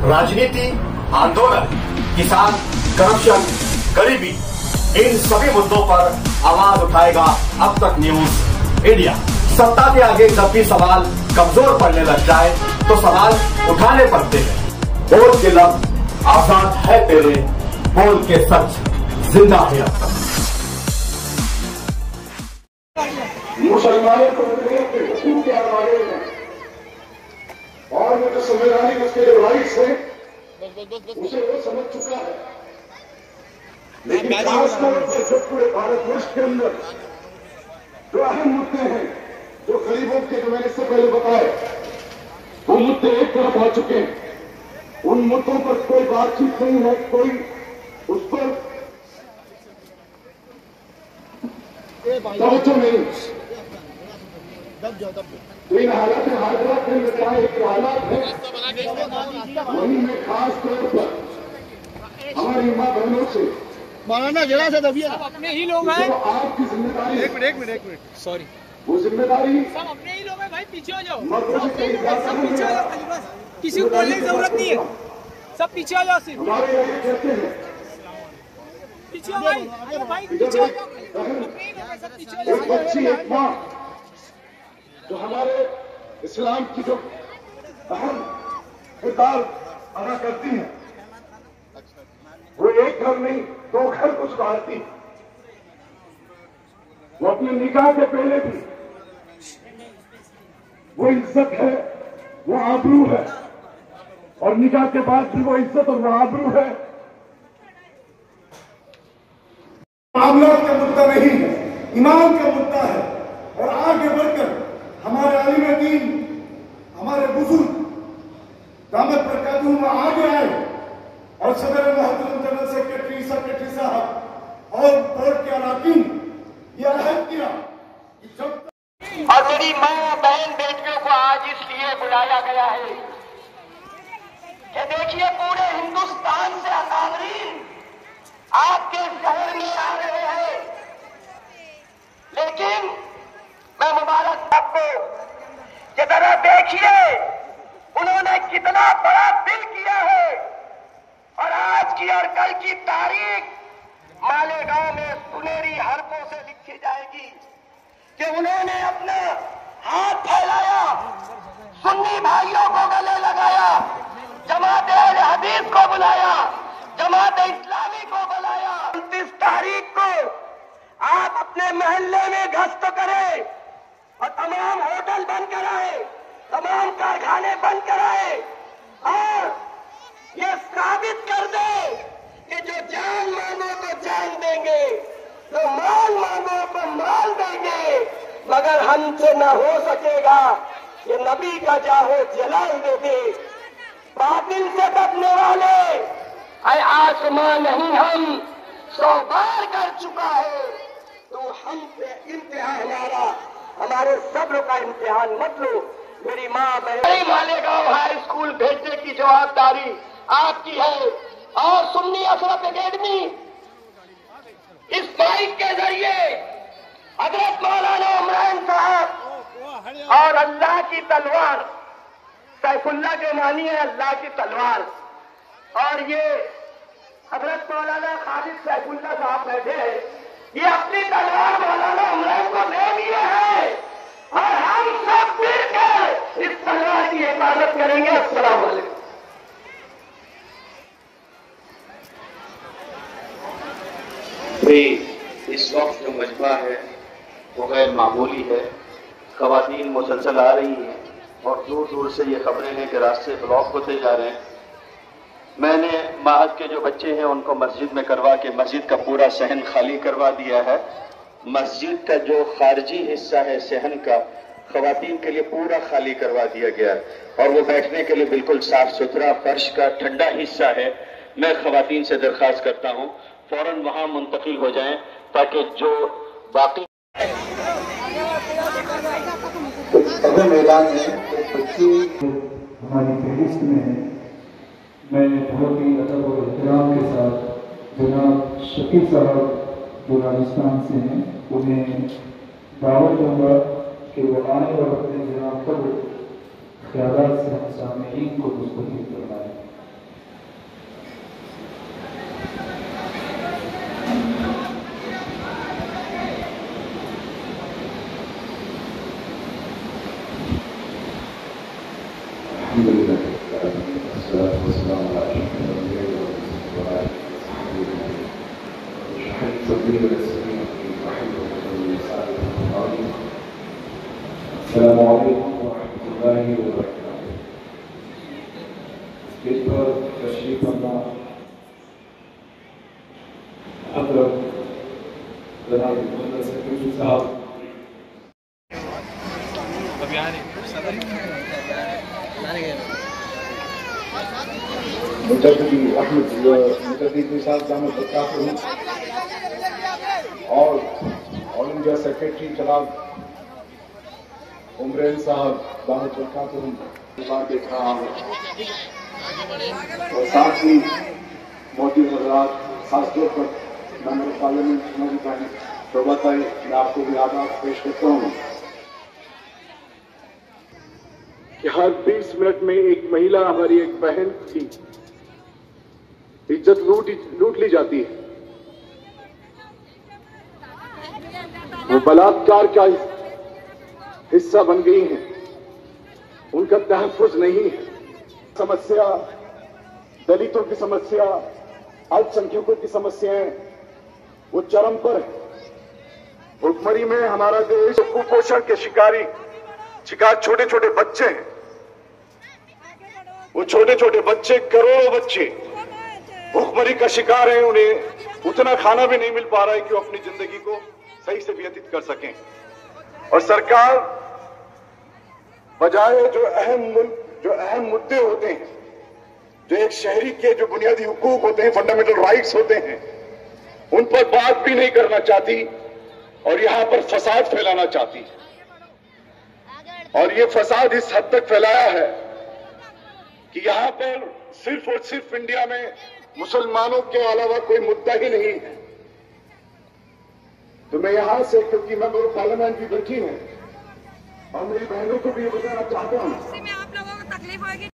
राजनीति, आंदोलन, किसान, करप्शन, गरीबी, इन सभी मुद्दों पर आवाज उठाएगा अब तक न्यूज इंडिया। सत्ता के आगे जब भी सवाल कमजोर पड़ने लग जाए तो सवाल उठाने पड़ते हैं। बोल के लफ्ज आजाद है तेरे, बोल के सच जिंदा है अब तक। मुसलमानों को अपने हुकूक के हवाले में और वो जो संवैधानिक उसके जो राइट्स हैं उसे वो समझ चुका है। लेकिन खासतौर से जो पूरे भारतवर्ष के अंदर जो अहम मुद्दे हैं, जो गरीबों के, जो मैंने इससे पहले बताए, वो मुद्दे एक तरफ आ चुके हैं। उन मुद्दों पर कोई बातचीत नहीं है, कोई उस पर तवज्जो नहीं। तो इन हालात में हाजरात में बताया एक हालात है, वही में खास तौर पर हमारी माँ बहनों से मौलाना जरा सा दबिए, अपने ही लोग हैं। तो आपकी जिम्मेदारी, एक मिनट सॉरी, वो जिम्मेदारी सब अपने ही लोग हैं भाई, पीछे हो जाओ, मर्दों से कहीं ज्यादा नहीं पीछे हो है। जाओ खाली बस, किसी को बोलने की जरूरत नहीं है, सब पीछे हो जाओ, सिर्फ हमारे यहाँ ये कहते हैं पीछे हो भाई, अरे भाई पीछे हो जाओ, अपने ही लोग हैं, सब पीछे हो एक बच्ची, जाओ। एक माँ जो हमारे इस्लाम की जो अहम किरदार अदा करती है, वो एक घर नहीं दो घर को सुधारती है। वो अपने निकाह के पहले भी वो इज्जत है, वो आबरू है, और निकाह के बाद भी वो इज्जत और वो आबरू है। मामला का मुद्दा नहीं है, ईमान का मुद्दा है। और आगे बढ़कर हमारे आलिम दीन, हमारे बुजुर्ग दामद बरकातुहू आगे आए और सदर मोहतरम जनरल सेक्रेटरी साहब और बोर्ड के अराकीन ये अहद किया कि जब और मेरी माँ बहन बेटियों को आज इसलिए बुलाया गया है कि देखिए पूरे हिंदुस्तान से अकादरीन आपके शहर में आ रहे हैं, लेकिन मैं मुबारक आपको कि जरा देखिए उन्होंने कितना बड़ा दिल किया है। और आज की और कल की तारीख मालेगांव में सुनहरी हरफों से लिखी जाएगी कि उन्होंने अपना हाथ फैलाया, सुन्नी भाइयों को गले लगाया, जमात अहले हदीस को बुलाया, जमात इस्लामी को बुलाया। 29 तारीख को आप अपने मोहल्ले में गश्त करें और तमाम होटल बंद कराए, तमाम कारखाने बंद कराए और ये साबित कर दे कि जो जान मांगो तो जान देंगे, जो माल मांगो तो माल देंगे, मगर हमसे न हो सकेगा ये नबी का जाहो जलाल दे दे। बातिल से दबने वाले ऐ आसमान नहीं हम 100 बार कर चुका है, तो हम पे इम्तिहान हमारे सब्र का इम्तिहान मत लो। मेरी माँ बहन, मालेगांव हाई स्कूल भेजने की जवाबदारी आपकी है। और सुन्नी अशरफ एकेडमी इस माइक के जरिए हजरत मौलाना इमरान साहब और अल्लाह की तलवार, सैफुल्लाह के मानी है अल्लाह की तलवार, और ये हजरत मौलाना खालिद सैफुल्लाह साहब बैठे हैं, ये अपनी तलवार मौलाना इमरान को दे दिए हैं और हम सब मिलकर इस तलवार की हिफाजत करेंगे। अस्सलाम वालेकुम। इस वक्त जो मजमा है वो गैर मामूली है। ख़वातीन मुसलसल आ रही हैं और दूर दूर से ये खबरें हैं कि रास्ते ब्लॉक होते जा रहे हैं। मैंने माहद के जो बच्चे हैं उनको मस्जिद में करवा के मस्जिद का पूरा सहन खाली करवा दिया है। मस्जिद का जो खारजी हिस्सा है सहन का, ख़वातीन के लिए पूरा खाली करवा दिया गया और वो बैठने के लिए बिल्कुल साफ सुथरा फर्श का ठंडा हिस्सा है। मैं ख़वातीन से दरख्वास्त करता हूँ फौरन वहां मुंतकिल हो जाएं ताकि जो बाकी अगर ऐलान है एक बच्ची हमारी फेलिस्ट में है। मैं बहुत ही अदब और एहतराम के साथ जनाब शकील साहब जो राजस्थान से हैं उन्हें दावत दूंगा कि वो आने और अपने जनाब पर ख्यालात से हम सामने को मुस्तकिल करवाएं। स्टेज पर तशरीफ रखना हजरत जनाब जनरल सेक्रेटरी साहब मुजद्दिदी अहमद मुजद्दिदी साहब दामद बरकातहू और ऑल इंडिया सेक्रेटरी जनाब उमरैन साहब दामद बरकातहू देख रहा हूँ और साथ ही मोदी हजरात खासतौर पर मेंबर पार्लियामेंट हमारी बहन शोभाताई मैं आपको भी आदाब पेश करता हूँ कि हर 20 मिनट में एक महिला हमारी एक बहन की इज्जत लूट ली जाती है। वो बलात्कार का हिस्सा बन गई हैं, उनका तहफ़्फ़ुज़ नहीं है। समस्या दलितों की समस्या, अल्पसंख्यकों की समस्याएं वो चरम पर है। भुखमरी में हमारा देश कुपोषण के शिकार छोटे छोटे बच्चे हैं। वो छोटे छोटे बच्चे, करोड़ों बच्चे भुखमरी का शिकार हैं। उन्हें उतना खाना भी नहीं मिल पा रहा है कि वो अपनी जिंदगी को सही से व्यतीत कर सकें। और सरकार बजाय जो अहम मुद्दे होते हैं, जो एक शहरी के जो बुनियादी हुकूक होते हैं, फंडामेंटल राइट्स होते हैं, उन पर बात भी नहीं करना चाहती और यहां पर फसाद फैलाना चाहती है। और ये फसाद इस हद तक फैलाया है कि यहां पर सिर्फ और सिर्फ इंडिया में मुसलमानों के अलावा कोई मुद्दा ही नहीं है। तो मैं यहां से, क्योंकि मेंबर ऑफ पार्लियामेंट भी बैठी हैं और मेरी बहनों को भी ये बताना चाहता हूं, आप लोगों को तकलीफ होगी।